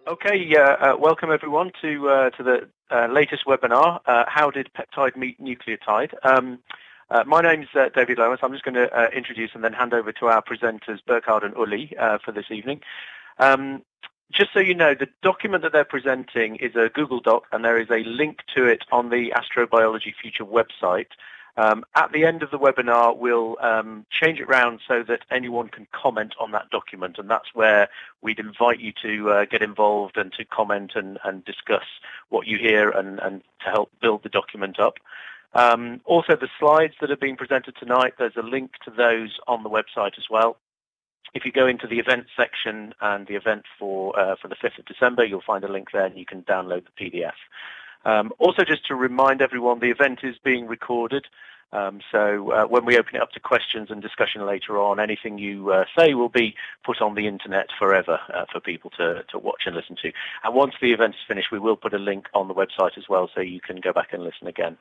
Okay, welcome everyone to the latest webinar, How Did Peptide Meet Nucleotide? My name's David Lomas. I'm just going to introduce and then hand over to our presenters, Burkhard and Uli, for this evening. Just so you know, the document that they're presenting is a Google Doc, and there is a link to it on the Astrobiology Future website. At the end of the webinar, we'll change it around so that anyone can comment on that document, and that's where we'd invite you to get involved and to comment and discuss what you hear and to help build the document up. Also, the slides that are being presented tonight, there's a link to those on the website as well. If you go into the events section and the event for the 5th of December, you'll find a link there and you can download the PDF. Also, just to remind everyone, the event is being recorded. So when we open it up to questions and discussion later on, anything you say will be put on the internet forever for people to watch and listen to. And once the event is finished, we will put a link on the website as well so you can go back and listen again.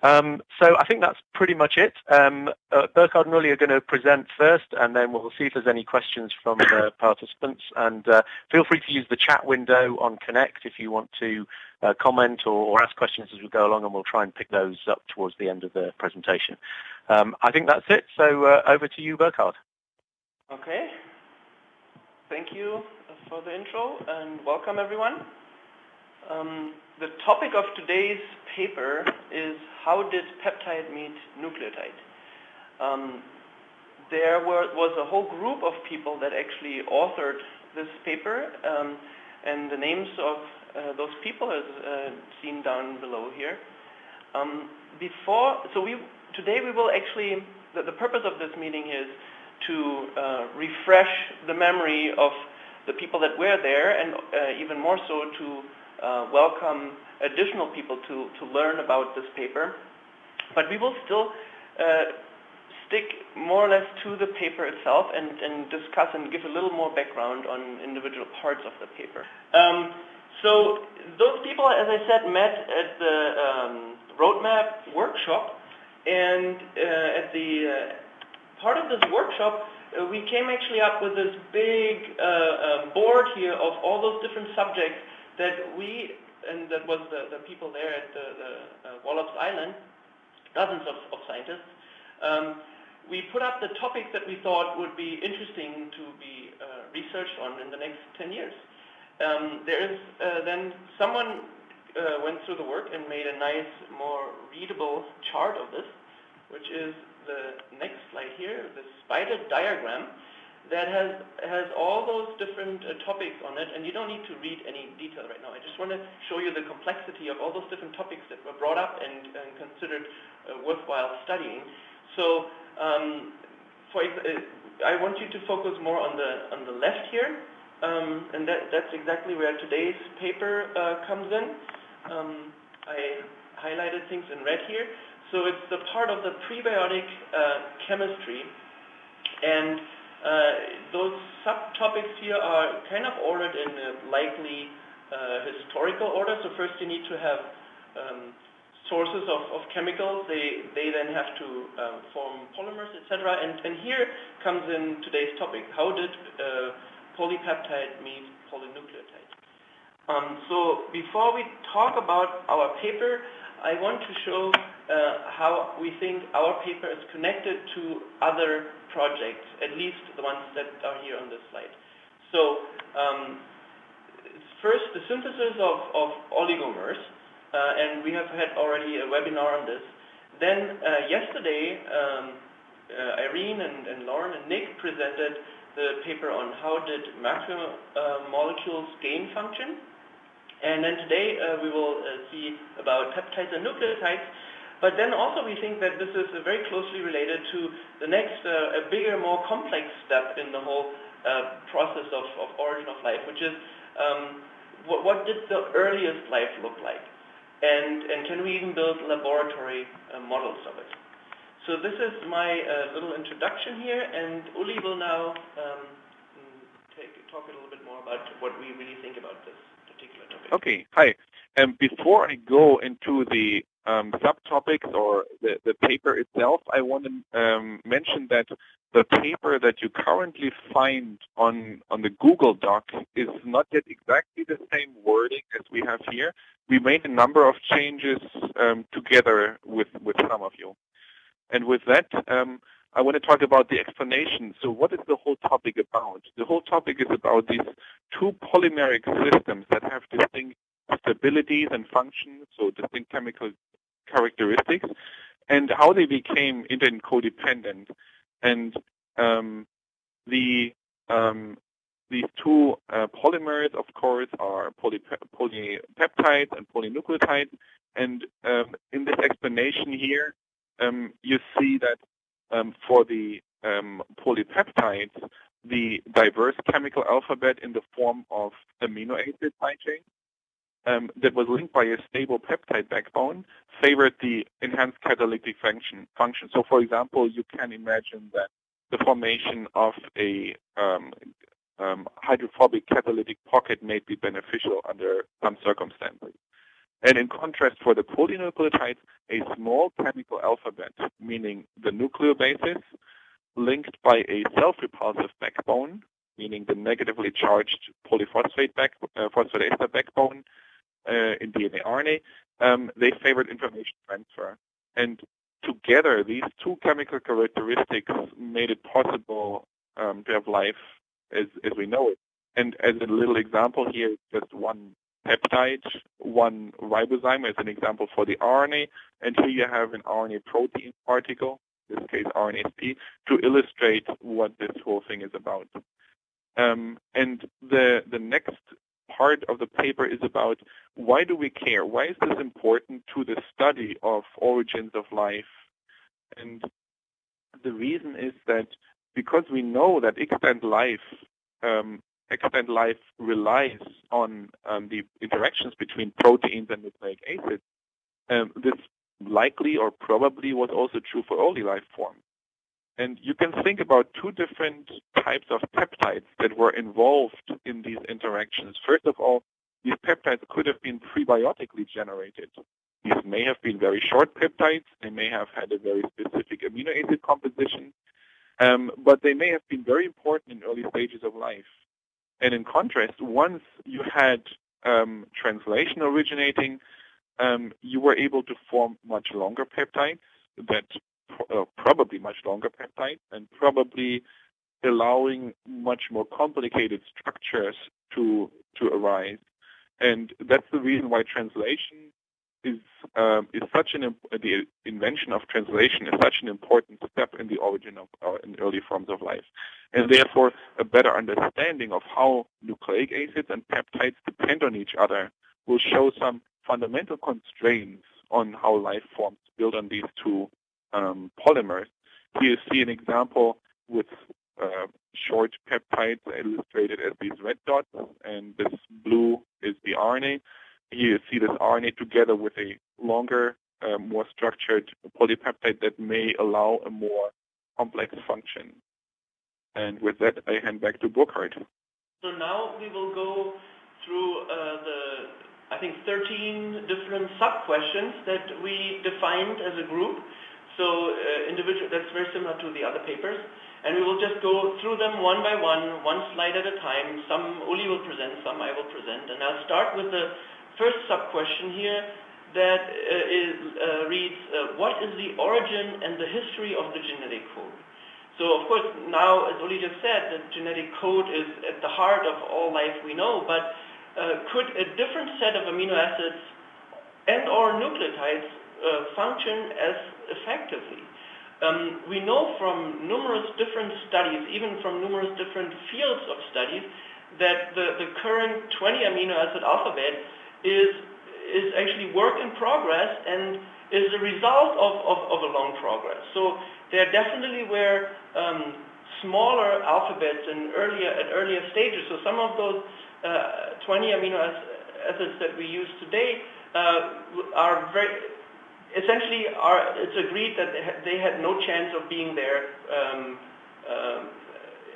So I think that's pretty much it. Burkhard and Uli are going to present first, and then we'll see if there's any questions from the participants. And feel free to use the chat window on Connect if you want to comment or ask questions as we go along, and we'll try and pick those up towards the end of the presentation. I think that's it. So over to you, Burkhard. Okay. Thank you for the intro, and welcome, everyone. The topic of today's paper is how did peptide meet nucleotide? There was a whole group of people that actually authored this paper, and the names of those people are seen down below here. Today we will actually, the purpose of this meeting is to refresh the memory of the people that were there, and even more so to welcome additional people to learn about this paper. But we will still stick more or less to the paper itself and discuss and give a little more background on individual parts of the paper. So those people, as I said, met at the roadmap workshop, and at the part of this workshop, we came actually up with this big board here of all those different subjects that and that was the people there at the Wallops Island, dozens of scientists. We put up the topics that we thought would be interesting to be researched on in the next 10 years. Then someone went through the work and made a nice, more readable chart of this, which is the next slide here, the spider diagram that has all those different topics on it, and you don't need to read any detail right now. I just want to show you the complexity of all those different topics that were brought up and considered worthwhile studying. So, I want you to focus more on the left here, and that's exactly where today's paper comes in. I highlighted things in red here. So it's the part of the prebiotic chemistry, and those subtopics here are kind of ordered in a likely historical order. So first you need to have sources of chemicals. They then have to form polymers, etc. And here comes in today's topic. How did polypeptide meet polynucleotide? So before we talk about our paper, I want to show how we think our paper is connected to other projects, at least the ones that are here on this slide. So first, the synthesis of oligomers, and we have had already a webinar on this. Then yesterday, Irene and Lauren and Nick presented the paper on how did macromolecules gain function. And then today we will see about peptides and nucleotides. But then also we think that this is very closely related to the next, a bigger, more complex step in the whole process of origin of life, which is what did the earliest life look like? And can we even build laboratory models of it? So this is my little introduction here, and Uli will now talk a little bit more about what we really think about this particular topic. Okay, hi. Before I go into the subtopics or the paper itself, I want to mention that the paper that you currently find on the Google Doc is not yet exactly the same wording as we have here. We made a number of changes together with some of you. And with that, I want to talk about the explanation. So what is the whole topic about? The whole topic is about these two polymeric systems that have distinct stabilities and functions, so distinct chemical characteristics, and how they became interdependent. And these two polymers, of course, are polypeptides and polynucleotides. And in this explanation here, you see that for the polypeptides, the diverse chemical alphabet in the form of amino acid side chains that was linked by a stable peptide backbone favored the enhanced catalytic function. So, for example, you can imagine that the formation of a hydrophobic catalytic pocket may be beneficial under some circumstances. And in contrast, for the polynucleotides, a small chemical alphabet, meaning the nucleobases, linked by a self-repulsive backbone, meaning the negatively charged polyphosphate phosphate ester backbone in DNA RNA, they favored information transfer. And together, these two chemical characteristics made it possible to have life as we know it. And as a little example here, just one peptide, one ribozyme as an example for the RNA, and here you have an RNA protein particle, in this case RNA-SP, to illustrate what this whole thing is about. And the next part of the paper is about why do we care? Why is this important to the study of origins of life? And the reason is that because we know that extant life relies on the interactions between proteins and nucleic acids, this likely or probably was also true for early life forms. And you can think about two different types of peptides that were involved in these interactions. First of all, these peptides could have been prebiotically generated. These may have been very short peptides. They may have had a very specific amino acid composition. But they may have been very important in early stages of life. And in contrast, once you had translation originating, you were able to form much longer peptides that probably much longer peptides and probably allowing much more complicated structures to arise. And that's the reason why translation is such the invention of translation is such an important step in the origin of in early forms of life. And therefore, a better understanding of how nucleic acids and peptides depend on each other will show some fundamental constraints on how life forms build on these two polymers. Here you see an example with short peptides illustrated as these red dots, and this blue is the RNA. Here you see this RNA together with a longer, more structured polypeptide that may allow a more complex function. And with that, I hand back to Burkhard. So now we will go through I think 13 different sub-questions that we defined as a group. So that's very similar to the other papers. And we will just go through them one by one slide at a time. Some Uli will present, some I will present. And I'll start with the first sub-question here that reads, what is the origin and the history of the genetic code? So of course now, as Uli just said, the genetic code is at the heart of all life we know, but could a different set of amino acids and or nucleotides function as effectively? We know from numerous different studies, even from numerous different fields of studies, that the current 20 amino acid alphabet is actually work in progress and is a result of a long progress. So there definitely were smaller alphabets at earlier stages. So some of those 20 amino acids that we use today are it's agreed that they had no chance of being there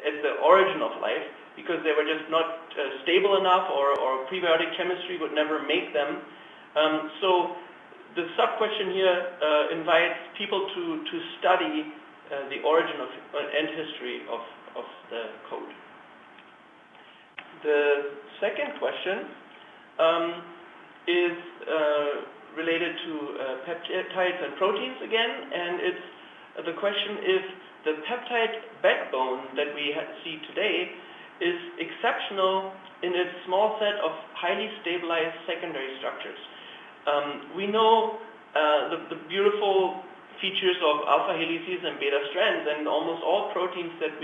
at the origin of life because they were just not stable enough, or prebiotic chemistry would never make them. So the sub-question here invites people to study the origin of and history of the code. The second question is related to peptides and proteins again, and it's the question is the peptide backbone that we see today is exceptional in its small set of highly stabilized secondary structures. We know the beautiful features of alpha helices and beta strands, and almost all proteins that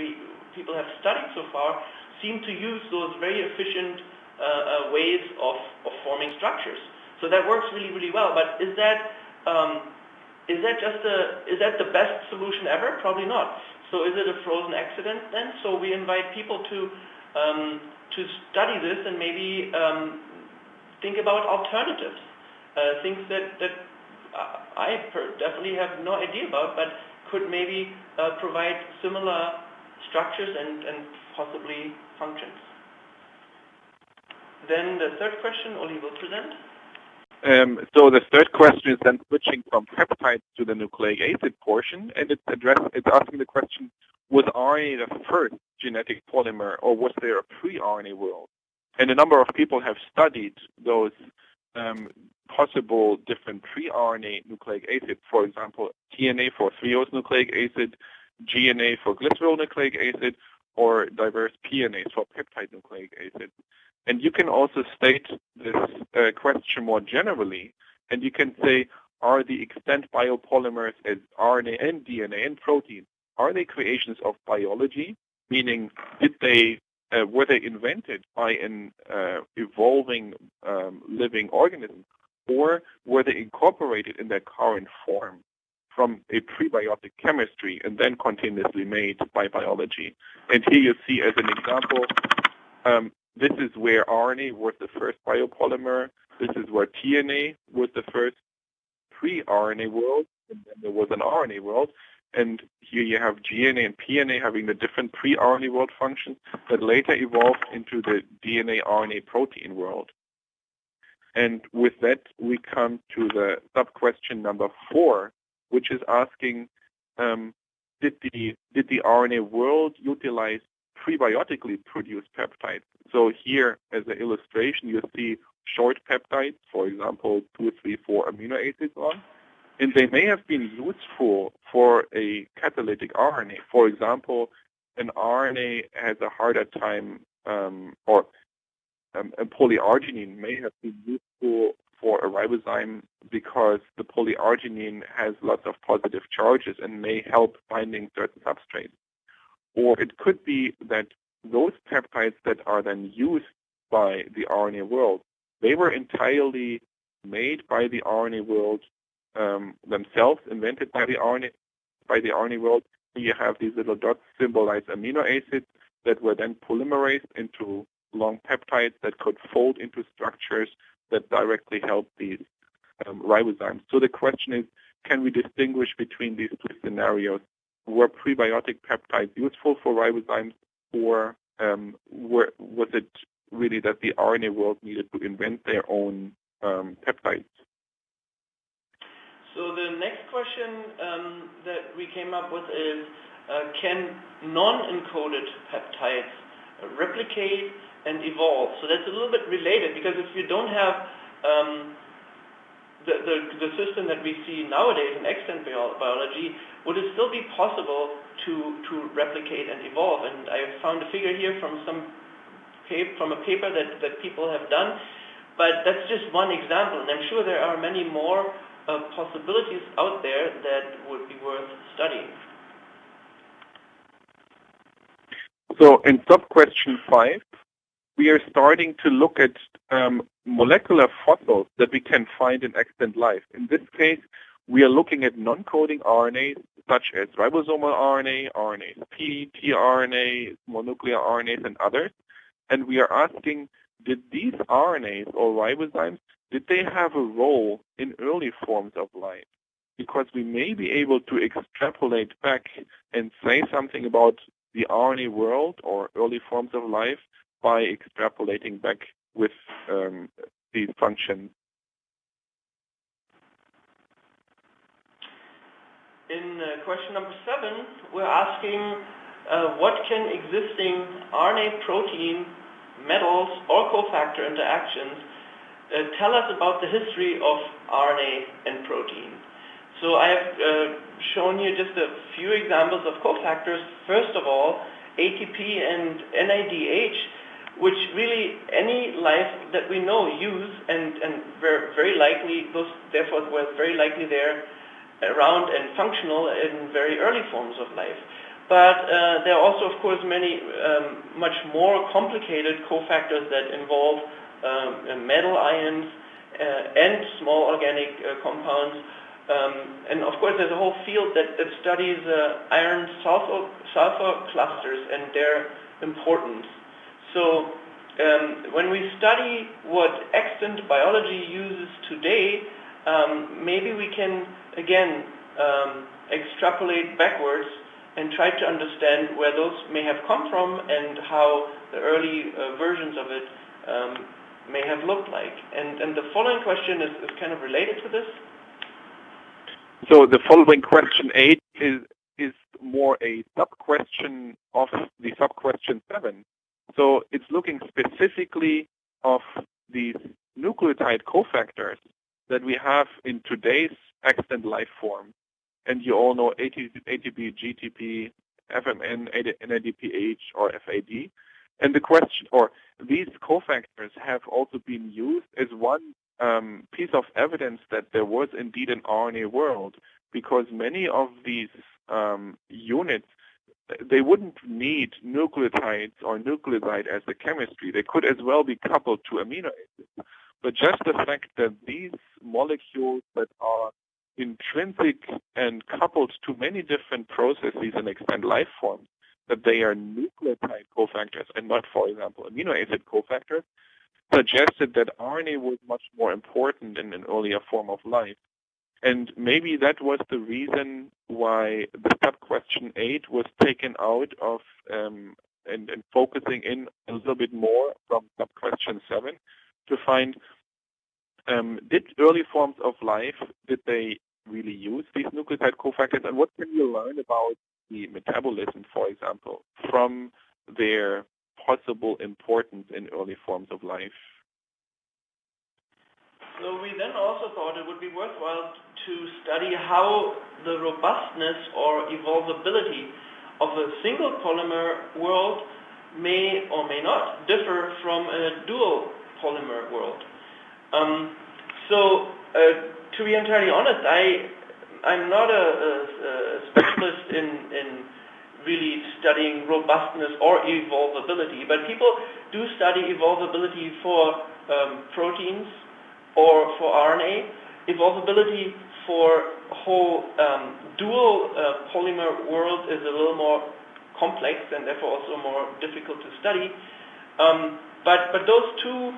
people have studied so far seem to use those very efficient ways of forming structures. So that works really, really well. But is that the best solution ever? Probably not. So is it a frozen accident then? So we invite people to study this and maybe think about alternatives, things that I definitely have no idea about, but could maybe provide similar structures and possibly functions. Then the third question, Oli will present. So the third question is then switching from peptides to the nucleic acid portion, and it's asking the question, was RNA the first genetic polymer, or was there a pre-RNA world? And a number of people have studied those possible different pre-RNA nucleic acids, for example, TNA for threose nucleic acid, GNA for glycerol nucleic acid, or diverse PNAs for peptide nucleic acid. And you can also state this question more generally, and you can say, are the extant biopolymers as RNA and DNA and protein, are they creations of biology? Meaning, were they invented by an evolving living organism, or were they incorporated in their current form from a prebiotic chemistry and then continuously made by biology? And here you see, as an example, this is where RNA was the first biopolymer. This is where TNA was the first pre-RNA world, and then there was an RNA world. And here you have GNA and PNA having the different pre-RNA world functions that later evolved into the DNA, RNA, protein world. And with that, we come to the sub-question number 4, which is asking, did the RNA world utilize prebiotically produced peptides? So here, as an illustration, you see short peptides, for example, 2, 3, 4 amino acids on, and they may have been useful for a catalytic RNA. For example, an RNA has a harder time, or a polyarginine may have been useful for a ribozyme because the polyarginine has lots of positive charges and may help binding certain substrates. Or it could be that those peptides that are then used by the RNA world, they were entirely made by the RNA world themselves, invented by the RNA world. You have these little dots symbolize amino acids that were then polymerized into long peptides that could fold into structures that directly help these ribozymes. So the question is, can we distinguish between these two scenarios? Were prebiotic peptides useful for ribozymes, or was it really that the RNA world needed to invent their own peptides? So the next question that we came up with is, can non-encoded peptides replicate and evolve? So that's a little bit related, because if you don't have the system that we see nowadays in extant biology, would it still be possible to replicate and evolve? And I found a figure here from a paper that people have done, but that's just one example, and I'm sure there are many more possibilities out there that would be worth studying. So in sub-question 5, we are starting to look at molecular fossils that we can find in extant life. In this case, we are looking at non-coding RNAs, such as ribosomal RNA, RNase-P, tRNA, mononuclear RNAs, and others. And we are asking, did these RNAs or ribozymes, did they have a role in early forms of life? Because we may be able to extrapolate back and say something about the RNA world or early forms of life by extrapolating back with these functions. In question number 7, we're asking what can existing RNA protein, metals, or cofactor interactions tell us about the history of RNA and protein. So I have shown you just a few examples of cofactors. First of all, ATP and NADH, which really any life that we know use, and very likely, those therefore were very likely there around and functional in very early forms of life. But there are also, of course, many much more complicated cofactors that involve metal ions and small organic compounds. And of course, there's a whole field that studies iron sulfur clusters and their importance. So when we study what extant biology uses today, maybe we can again extrapolate backwards and try to understand where those may have come from and how the early versions of it may have looked like. And the following question is kind of related to this. So the following question 8 is more a sub-question of the sub-question 7. So it's looking specifically of these nucleotide cofactors that we have in today's extant life form. And you all know ATP, GTP, FMN, NADPH, or FAD. And the question, or these cofactors have also been used as one piece of evidence that there was indeed an RNA world, because many of these units, they wouldn't need nucleotides or nucleoside as the chemistry. They could as well be coupled to amino acids. But just the fact that these molecules that are intrinsic and coupled to many different processes and extant life forms, that they are nucleotide cofactors and not, for example, amino acid cofactors, suggested that RNA was much more important in an earlier form of life. And maybe that was the reason why the sub-question 8 was taken out of and focusing in a little bit more from sub-question 7 to find, did early forms of life, did they really use these nucleotide cofactors, and what can you learn about the metabolism, for example, from their possible importance in early forms of life? So we then also thought it would be worthwhile to study how the robustness or evolvability of a single polymer world may or may not differ from a dual polymer world. To be entirely honest, I'm not a specialist in really studying robustness or evolvability, but people do study evolvability for proteins or for RNA. Evolvability for whole dual polymer world is a little more complex and therefore also more difficult to study. But those two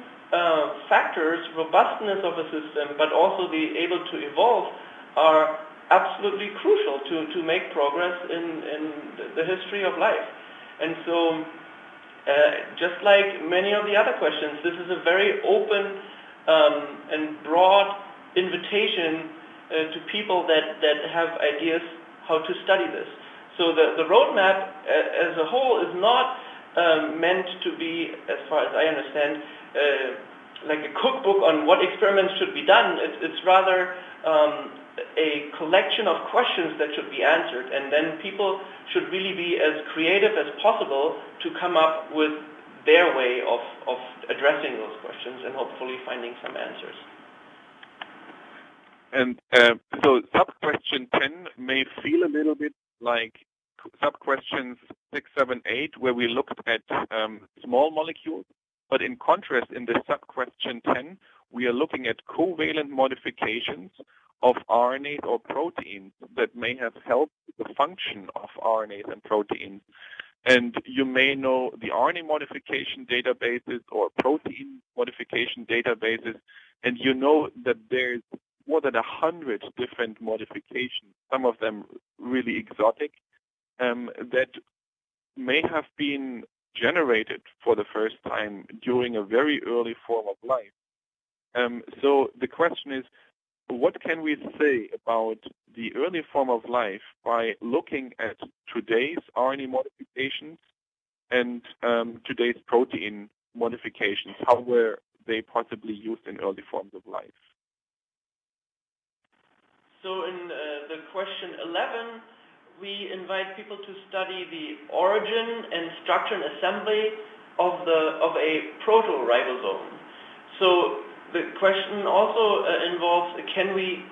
factors, robustness of a system, but also the able to evolve, are absolutely crucial to make progress in the history of life. And so, just like many of the other questions, this is a very open and broad invitation to people that have ideas how to study this. So the roadmap as a whole is not meant to be, as far as I understand, like a cookbook on what experiments should be done. It's rather a collection of questions that should be answered, and then people should really be as creative as possible to come up with their way of addressing those questions and hopefully finding some answers. And so sub-question 10 may feel a little bit like sub-questions 6, 7, 8, where we looked at small molecules. But in contrast, in the sub-question 10, we are looking at covalent modifications of RNAs or proteins that may have helped the function of RNAs and proteins. And you may know the RNA modification databases or protein modification databases, and you know that there's more than 100 different modifications, some of them really exotic, that may have been generated for the first time during a very early form of life. So the question is, what can we say about the early form of life by looking at today's RNA modifications and today's protein modifications? How were they possibly used in early forms of life? So in the question 11, we invite people to study the origin and structure and assembly of a proto-ribosome. So the question also involves, can we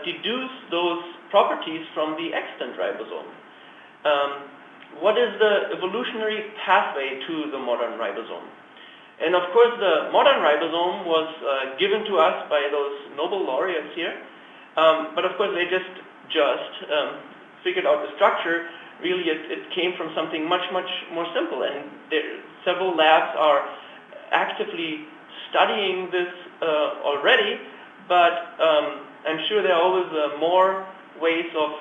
deduce those properties from the extant ribosome? What is the evolutionary pathway to the modern ribosome? And of course, the modern ribosome was given to us by those Nobel laureates here. But of course, they just figured out the structure. Really, it came from something much, much more simple. And several labs are actively studying this already. But I'm sure there are always more ways of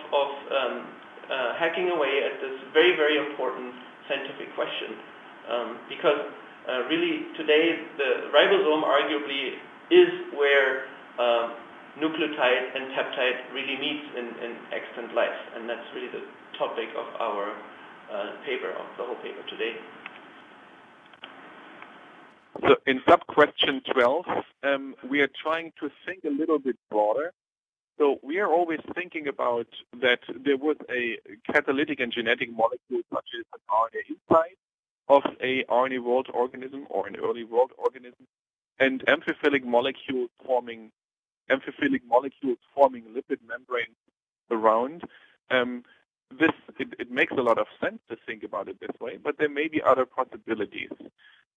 hacking away at this very, very important scientific question. Because really, today, the ribosome arguably is where nucleotide and peptide really meets in extant life, and that's really the topic of our paper, of the whole paper today. So in sub-question 12, we are trying to think a little bit broader. So we are always thinking about that there was a catalytic and genetic molecule such as an RNA inside of a RNA world organism or an early world organism, and amphiphilic molecules forming lipid membranes around. It makes a lot of sense to think about it this way, but there may be other possibilities.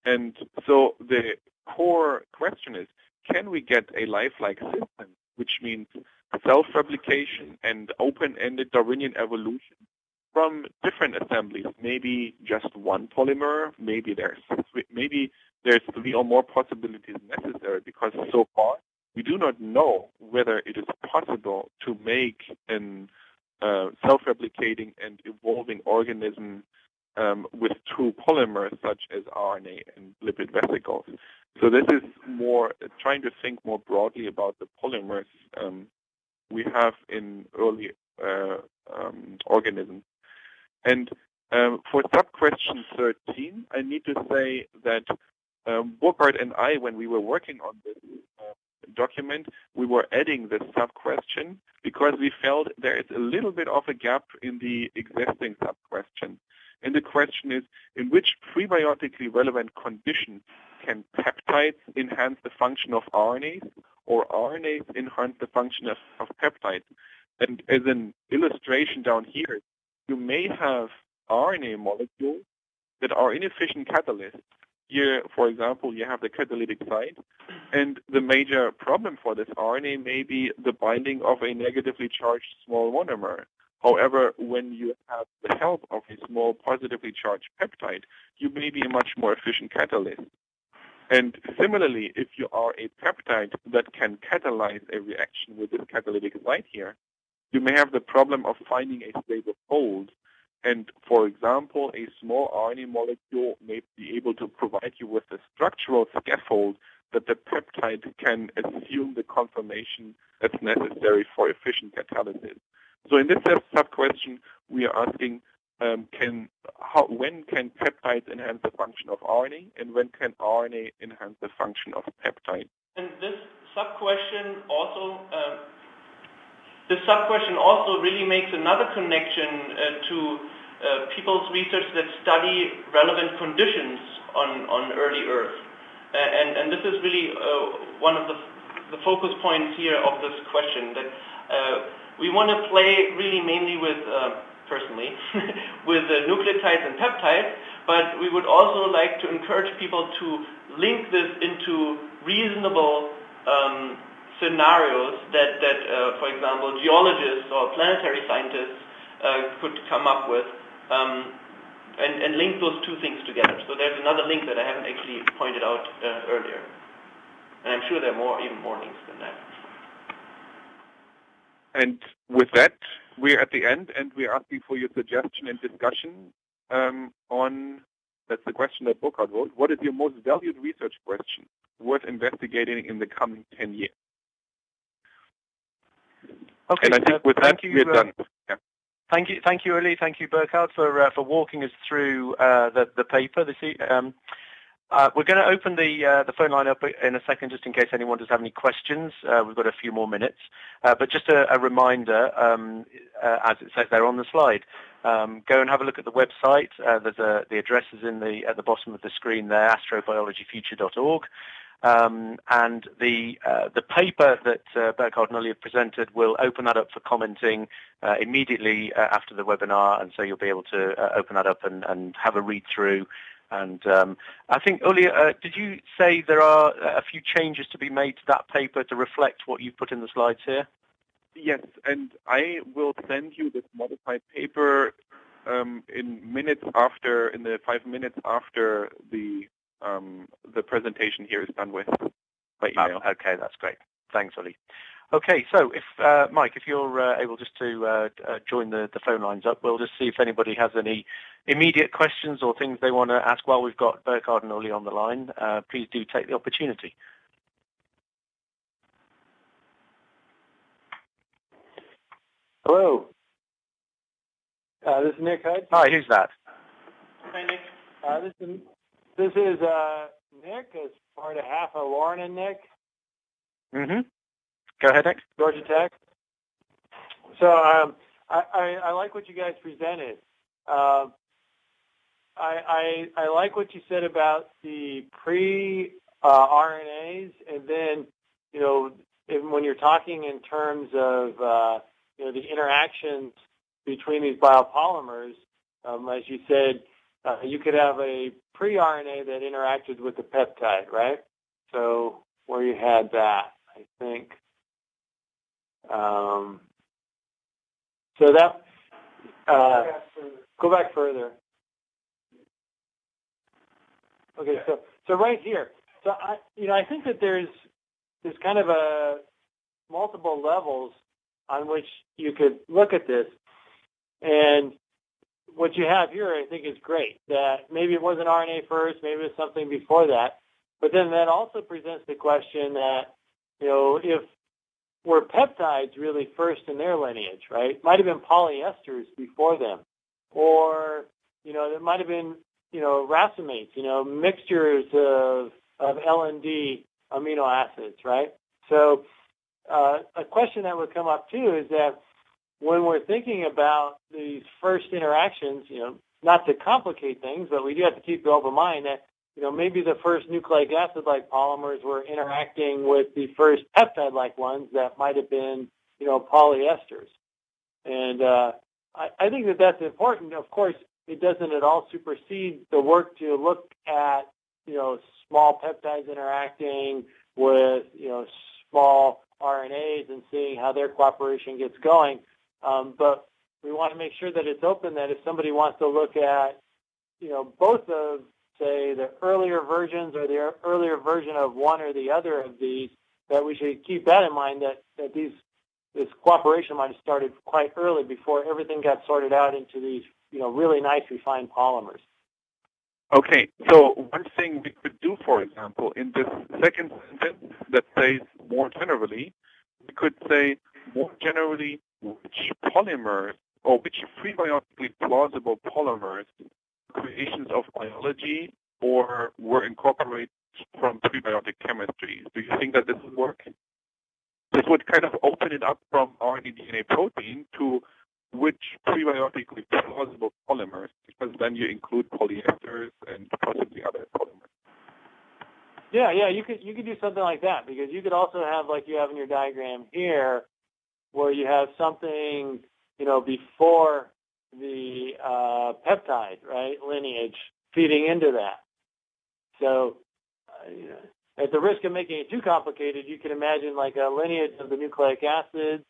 And so the core question is, can we get a lifelike system, which means self-replication and open-ended Darwinian evolution from different assemblies? Maybe just one polymer, maybe there's 3 or more possibilities necessary, because so far we do not know whether it is possible to make an self-replicating and evolving organism with 2 polymers, such as RNA and lipid vesicles. So this is more trying to think more broadly about the polymers we have in early organisms. And for sub-question 13, I need to say that Burkhard and I, when we were working on this document, we were adding this sub-question because we felt there is a little bit of a gap in the existing sub-question. And the question is, in which prebiotically relevant conditions can peptides enhance the function of RNAs, or RNAs enhance the function of peptides? And as an illustration down here, you may have RNA molecules that are inefficient catalysts. Here, for example, you have the catalytic site, and the major problem for this RNA may be the binding of a negatively charged small monomer. However, when you have the help of a small positively charged peptide, you may be a much more efficient catalyst. And similarly, if you are a peptide that can catalyze a reaction with this catalytic site here, you may have the problem of finding a stable fold. And for example, a small RNA molecule may be able to provide you with a structural scaffold that the peptide can assume the conformation that's necessary for efficient catalysis. So in this sub-question, we are asking, when can peptides enhance the function of RNA, and when can RNA enhance the function of peptide? And this sub-question also really makes another connection to people's research that study relevant conditions on early Earth. And this is really one of the focus points here of this question, that we want to play really mainly with, personally, with nucleotides and peptides, but we would also like to encourage people to link this into reasonable scenarios that for example, geologists or planetary scientists could come up with, and link those 2 things together. So there's another link that I haven't actually pointed out earlier. And I'm sure there are even more links than that. And with that, we're at the end, and we're asking for your suggestion and discussion on, that's the question that Burkhard wrote, what is your most valued research question worth investigating in the coming 10 years? Okay. And I think with that, we're done. Yeah. Thank you, Uli. Thank you, Burkhard, for walking us through the paper. We're going to open the phone line up in a second, just in case anyone does have any questions. We've got a few more minutes, but just a reminder, as it says there on the slide, go and have a look at the website. There's the address is at the bottom of the screen there, astrobiologyfuture.org. And the paper that Burkhard and Uli have presented will open that up for commenting immediately after the webinar, and so you'll be able to open that up and have a read through. And I think, Uli, did you say there are a few changes to be made to that paper to reflect what you've put in the slides here? Yes, and I will send you this modified paper in the 5 minutes after the presentation here is done with by email. Okay, that's great. Thanks, Uli. Okay, so if Mike, if you're able just to join the phone lines up, we'll just see if anybody has any immediate questions or things they want to ask while we've got Burkhard and Uli on the line. Please do take the opportunity. Hello. This is Nick Hudson. Hi, who's that? Hi, Nick. This is Nick, as part of half of Lauren and Nick. Mm-hmm. Go ahead, Nick. Georgia Tech. So I like what you guys presented. I like what you said about the pre-RNAs, and then, when you're talking in terms of, the interactions between these biopolymers, as you said, you could have a pre-RNA that interacted with the peptide, right? So where you had that, I think. So that, go back further. Okay, so right here. So I think that there's kind of multiple levels on which you could look at this, and what you have here, I think, is great. That maybe it wasn't RNA first, maybe it was something before that, but then that also presents the question that if were peptides really first in their lineage, right? Might have been polyesters before them, or there might have been racemates, mixtures of L and D amino acids, right? So a question that would come up too is that when we're thinking about these first interactions, not to complicate things, but we do have to keep an open mind that maybe the first nucleic acid-like polymers were interacting with the first peptide-like ones that might have been, polyesters. And I think that that's important. Of course, it doesn't at all supersede the work to look at, small peptides interacting with, small RNAs and seeing how their cooperation gets going. But we want to make sure that it's open, that if somebody wants to look at, both of, say, the earlier versions or the earlier version of one or the other of these, that we should keep that in mind, that this cooperation might have started quite early before everything got sorted out into these, really nice refined polymers. Okay, so one thing we could do, for example, in this second sentence that says more generally, we could say more generally which polymers or which prebiotically plausible polymers creations of biology or were incorporated from prebiotic chemistry. Do you think that this would work? This would kind of open it up from RNA, DNA, protein to which prebiotically plausible polymers, because then you include polyesters and possibly other polymers. Yeah, you could do something like that, because you could also have, like you have in your diagram here, where you have something, before the peptide, right, lineage feeding into that. So, at the risk of making it too complicated, you can imagine like a lineage of the nucleic acids,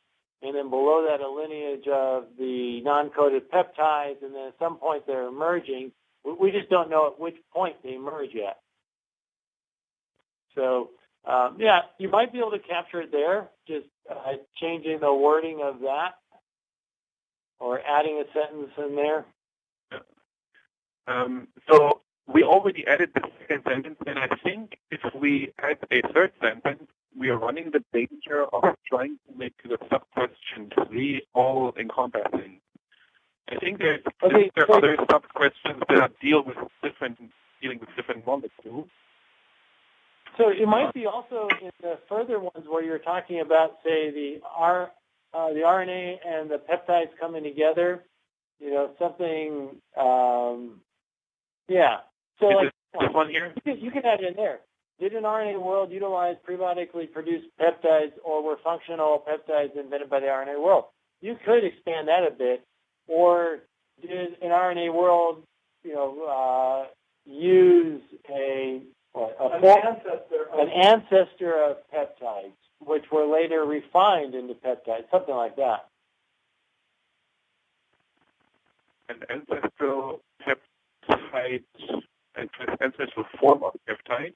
and then below that a lineage of the non-coded peptides, and then at some point they're emerging. We just don't know at which point they emerge yet. So, you might be able to capture it there, just changing the wording of that, or adding a sentence in there. So we already added the second sentence, and I think if we add a third sentence, we are running the danger of trying to make the sub-question 3 all encompassing. I think there are other sub-questions that dealing with different molecules. So it might be also in the further ones where you're talking about, say, the RNA and the peptides coming together. Something. Yeah. So like this one here. You can add in there. Did an RNA world utilize prebiotically produced peptides, or were functional peptides invented by the RNA world? You could expand that a bit. Or did an RNA world, use an ancestor of peptides, which were later refined into peptides, something like that. An ancestral peptide, an ancestral form of peptides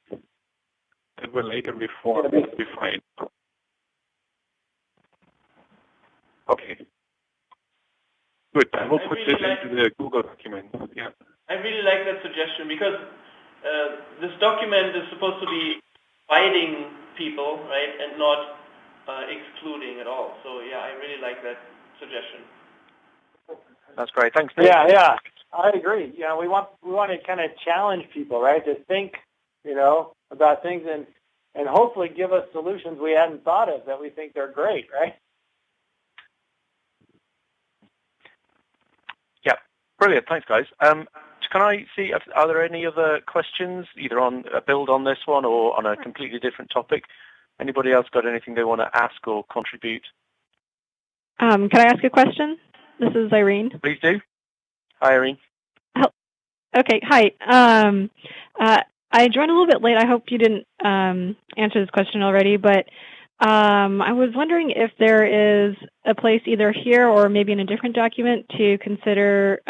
that were later refined. Okay. Good. I will put this into the Google document. Yeah. I really like that suggestion because this document is supposed to be inviting people, right, and not excluding at all. So yeah, I really like that suggestion. That's great. Thanks, Nick. Yeah, I agree. We want to kind of challenge people, right, to think, about things and hopefully give us solutions we hadn't thought of that we think they're great, right? Yeah, brilliant. Thanks, guys. Can I see, are there any other questions, either on build on this one or on a completely different topic? Anybody else got anything they want to ask or contribute? Can I ask a question? This is Irene. Please do. Hi, Irene. Okay, hi. I joined a little bit late. I hope you didn't answer this question already, but I was wondering if there is a place either here or maybe in a different document to consider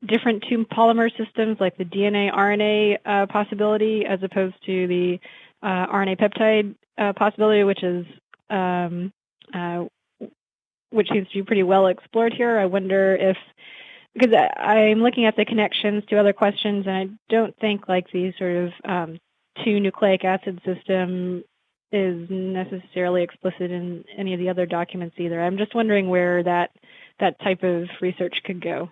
different two polymer systems, like the DNA-RNA possibility, as opposed to the RNA peptide possibility, which seems to be pretty well explored here. I wonder if, because I'm looking at the connections to other questions, and I don't think like the sort of two nucleic acid system is necessarily explicit in any of the other documents either. I'm just wondering where that type of research could go.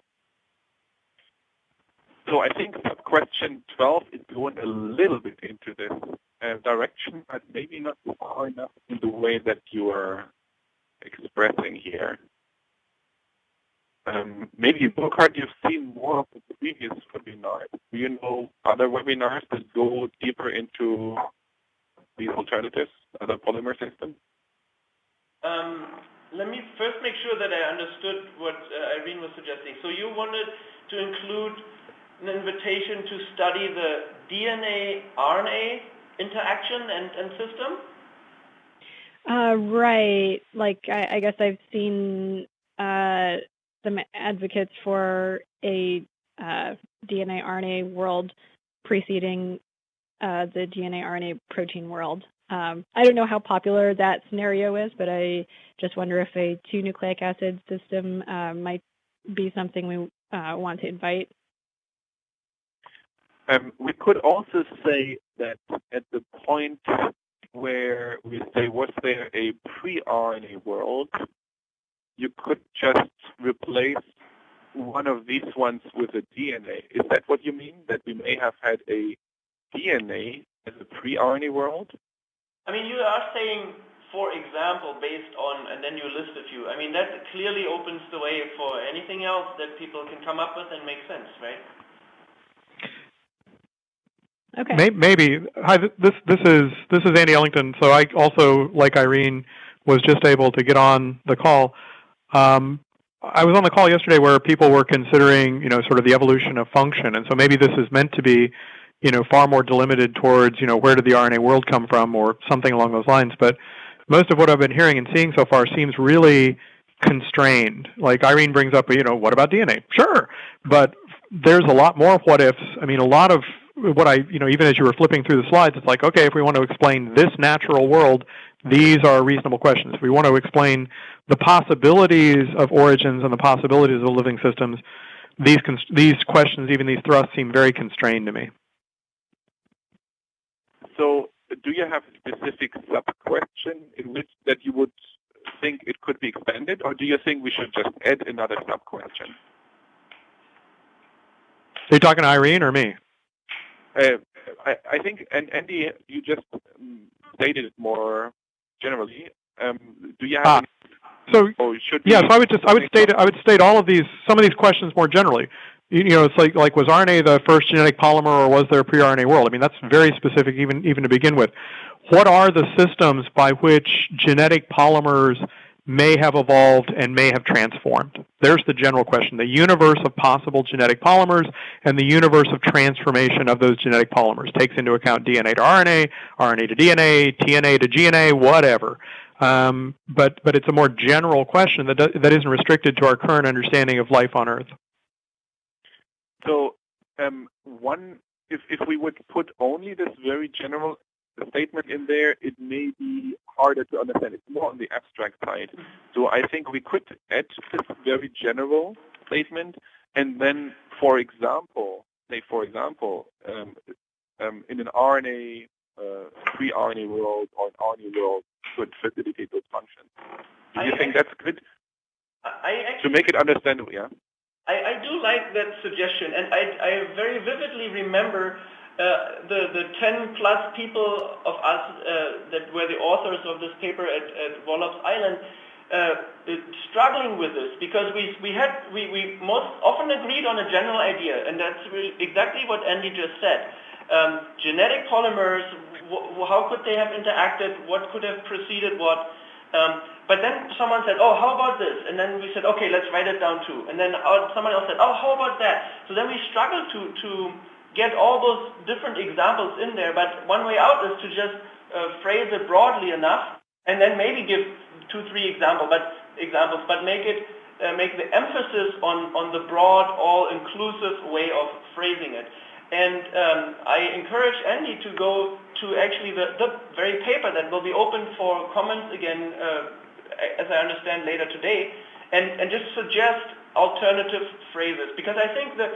So I think question 12 is going a little bit into this direction, but maybe not far enough in the way that you are expressing here. Maybe, Burkhard, you've seen more of the previous webinars. Do you know other webinars that go deeper into these alternatives, other polymer systems? Let me first make sure that I understood what Irene was suggesting. So you wanted to include an invitation to study the DNA-RNA interaction and system? Right. Like, I guess I've seen some advocates for a DNA-RNA world preceding the DNA-RNA protein world. I don't know how popular that scenario is, but I just wonder if a two nucleic acid system might be something we want to invite. We could also say that at the point where we say, was there a pre-RNA world, you could just replace one of these ones with a DNA. Is that what you mean? That we may have had a DNA as a pre-RNA world? I mean, you are saying, for example, based on, and then you list a few. I mean, that clearly opens the way for anything else that people can come up with and make sense, right? Okay. Maybe. Hi, this is Andy Ellington. So I also, like Irene, was just able to get on the call. I was on the call yesterday where people were considering, sort of the evolution of function, and so maybe this is meant to be, far more delimited towards, where did the RNA world come from, or something along those lines. But most of what I've been hearing and seeing so far seems really constrained. Like Irene brings up, what about DNA? Sure, but there's a lot more what ifs. I mean, a lot of what even as you were flipping through the slides, it's like, okay, if we want to explain this natural world, these are reasonable questions. If we want to explain the possibilities of origins and the possibilities of living systems, these questions, even these thrusts, seem very constrained to me. So do you have a specific sub-question in which that you would think it could be expanded, or do you think we should just add another sub-question? Are you talking to Irene or me? I think, and Andy, you just stated it more generally. Do you have? So I would state all of these, some of these questions more generally. You know, it's like was RNA the first genetic polymer, or was there a pre-RNA world? I mean, that's very specific, even to begin with. What are the systems by which genetic polymers may have evolved and may have transformed? There's the general question. The universe of possible genetic polymers and the universe of transformation of those genetic polymers takes into account DNA to RNA, RNA to DNA, TNA to GNA, whatever. But it's a more general question that isn't restricted to our current understanding of life on Earth. So, if we would put only this very general statement in there, it may be harder to understand. It's more on the abstract side. So I think we could add this very general statement, and then, for example, in an RNA, pre-RNA world or an RNA world, could facilitate those functions. Do you think that's good? To make it understandable, yeah? I do like that suggestion, and I very vividly remember the 10+ people of us that were the authors of this paper at Wallops Island struggling with this, because we most often agreed on a general idea, and that's really exactly what Andy just said. Genetic polymers, how could they have interacted? What could have preceded what? But then someone said, oh, how about this? And then we said, okay, let's write it down too. And then someone else said, oh, how about that? So then we struggled to get all those different examples in there. But one way out is to just phrase it broadly enough, and then maybe give 2-3 examples, but make the emphasis on the broad, all-inclusive way of phrasing it. And I encourage Andy to go to actually the very paper that will be open for comments again, as I understand, later today, and just suggest alternative phrases. Because I think that,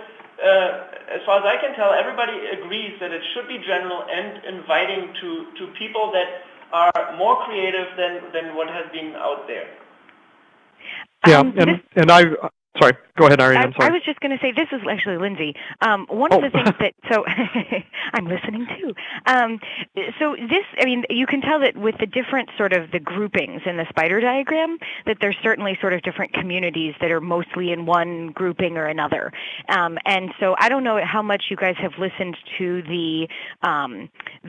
as far as I can tell, everybody agrees that it should be general and inviting to people that are more creative than what has been out there. Yeah, and sorry, go ahead, Irene. I'm sorry. I was just going to say, this is actually Lindsay. One of the things so I'm listening too. So this, I mean, you can tell that with the different sort of the groupings in the spider diagram, that there's certainly sort of different communities that are mostly in one grouping or another. And so I don't know how much you guys have listened to the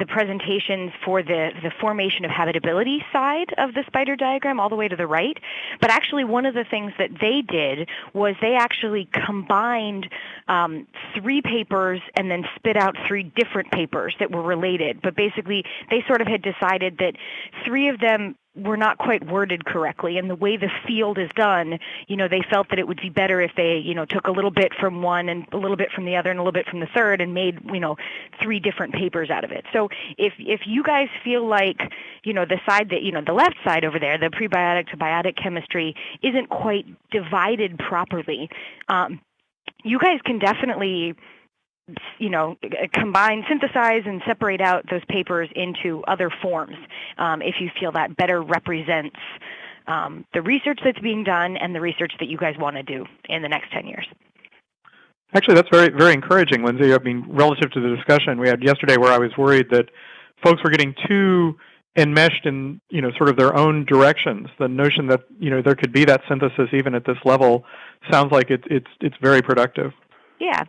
presentations for the formation of habitability side of the spider diagram all the way to the right. But actually one of the things that they did was they actually combined 3 papers and then spit out 3 different papers that were related. But basically, they sort of had decided that 3 of them were not quite worded correctly, and the way the field is done, you know, they felt that it would be better if they, you know, took a little bit from one and a little bit from the other and a little bit from the third and made, you know, 3 different papers out of it. So if you guys feel like, you know, the side that, you know, the left side over there, the prebiotic to biotic chemistry, isn't quite divided properly, you guys can definitely, you know, combine, synthesize, and separate out those papers into other forms if you feel that better represents the research that's being done and the research that you guys want to do in the next 10 years. Actually, that's very, very encouraging, Lindsay. I mean, relative to the discussion we had yesterday where I was worried that folks were getting too enmeshed in, you know, sort of their own directions. The notion that, you know, there could be that synthesis even at this level sounds like it's very productive. Yeah,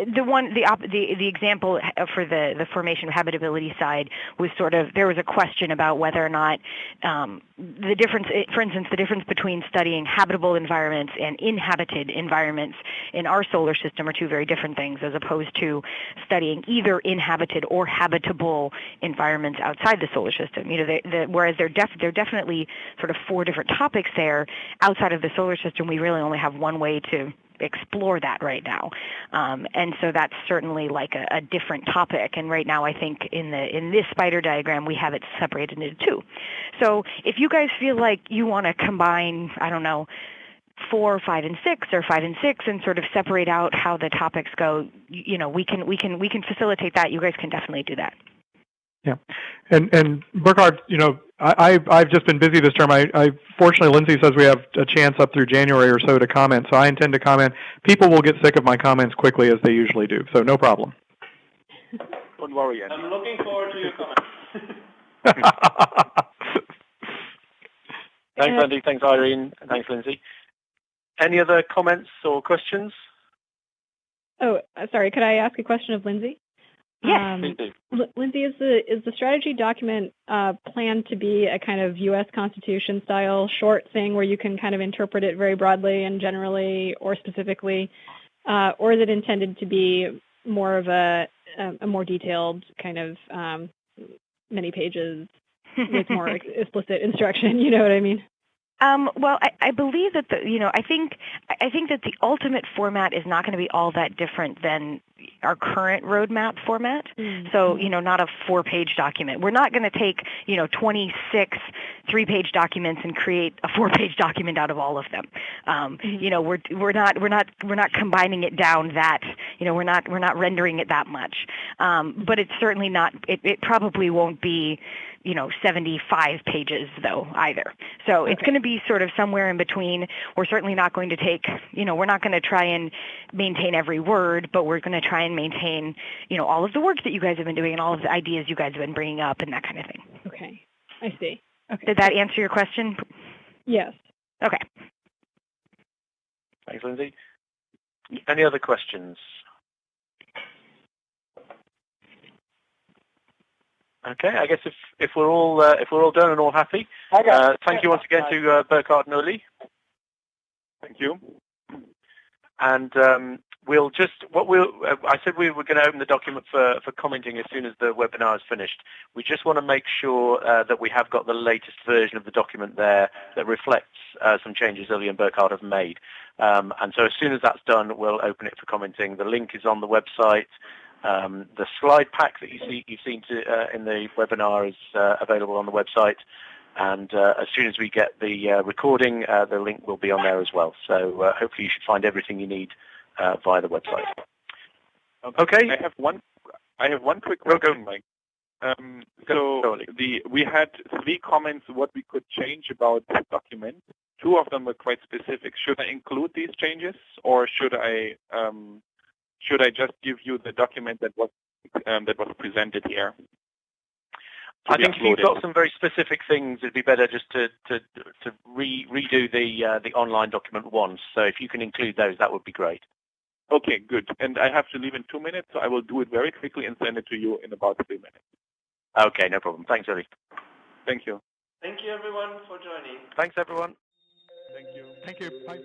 the example for the formation of habitability side was sort of, there was a question about whether or not the difference, for instance, the difference between studying habitable environments and inhabited environments in our solar system are 2 very different things, as opposed to studying either inhabited or habitable environments outside the solar system. You know, whereas there are definitely sort of 4 different topics there. Outside of the solar system, we really only have one way to explore that right now, and so that's certainly like a different topic. And right now, I think in this spider diagram, we have it separated into 2. So if you guys feel like you want to combine, I don't know, 4, 5, and 6, or 5 and 6, and sort of separate out how the topics go, you know, we can facilitate that. You guys can definitely do that. Yeah, And Burkhard, I've just been busy this term. Fortunately, Lindsay says we have a chance up through January or so to comment, so I intend to comment. People will get sick of my comments quickly, as they usually do, so no problem. Don't worry, Andy. I'm looking forward to your comments. Thanks, Andy. Thanks, Irene. Thanks, Lindsay. Any other comments or questions? Oh, sorry. Could I ask a question of Lindsay? Yes. Lindsay, is the strategy document planned to be a kind of U.S. Constitution style short thing where you can kind of interpret it very broadly and generally or specifically, or is it intended to be more of a more detailed kind of many pages with more explicit instruction? You know what I mean? Well, I believe that I think that the ultimate format is not going to be all that different than our current roadmap format. Mm-hmm. So, not a 4-page document. We're not going to take, 26 3-page documents and create a 4-page document out of all of them. We're not combining it down that, we're not rendering it that much. But it's certainly not. It probably won't be 75 pages though either. So okay. It's going to be sort of somewhere in between. We're certainly not going to take, we're not going to try and maintain every word, but we're going to try and maintain, all of the work that you guys have been doing and all of the ideas you guys have been bringing up and that kind of thing. Okay, I see. Okay. Did that answer your question? Yes. Okay. Thanks, Lindsay. Any other questions? Okay, I guess if we're all done and all happy, thank you once again to Burkhard and Uli. Thank you. And I said we were going to open the document for commenting as soon as the webinar is finished. We just want to make sure that we have got the latest version of the document there that reflects some changes Uli and Burkhard have made. And so as soon as that's done, we'll open it for commenting. The link is on the website. The slide pack that you've seen in the webinar is available on the website, and as soon as we get the recording, the link will be on there as well. So hopefully you should find everything you need via the website. Okay. I have one quick question, Mike. We had 3 comments what we could change about the document. 2 of them were quite specific. Should I include these changes, or should I just give you the document that was presented here? I think if you've got some very specific things, it'd be better just to redo the online document once. So if you can include those, that would be great. Okay, good. And I have to leave in 2 minutes, so I will do it very quickly and send it to you in about 3 minutes. Okay, no problem. Thanks, Uli. Thank you. Thank you, everyone, for joining. Thanks, everyone. Thank you. Thank you. Bye.